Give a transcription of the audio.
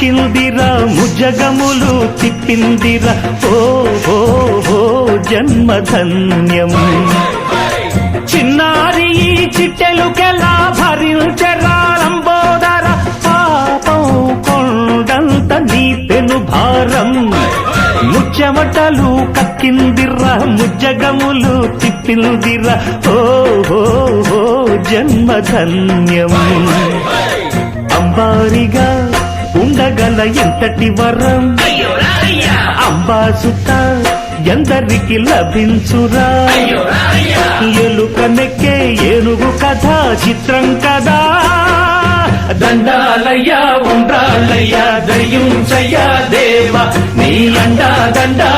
కక్కిందిరా ముజగములు తిప్పిందిరా ఓ ఓ ఓ జన్మధన్యం చిన్నారి ఈ చిట్టెలుకెలా భరించరా లంబోదర పాపం కొండంత నీ పెను భారం ముచ్చమటలు కక్కిందిరా ముజ్జగములు తిప్పిందిరా ఓ ఓ ఓ జన్మధన్యం అంబారిగా ఉండగల ఎంతటి వరం అంబాసుత ఎందరికి లభించురా ఎలుక నెక్కే ఏనుగు కథ చిత్రం కదా దండాలయ్యా ఉండాలయ్యా దయ్యుంచయ్యా దేవ నీ అండా దండా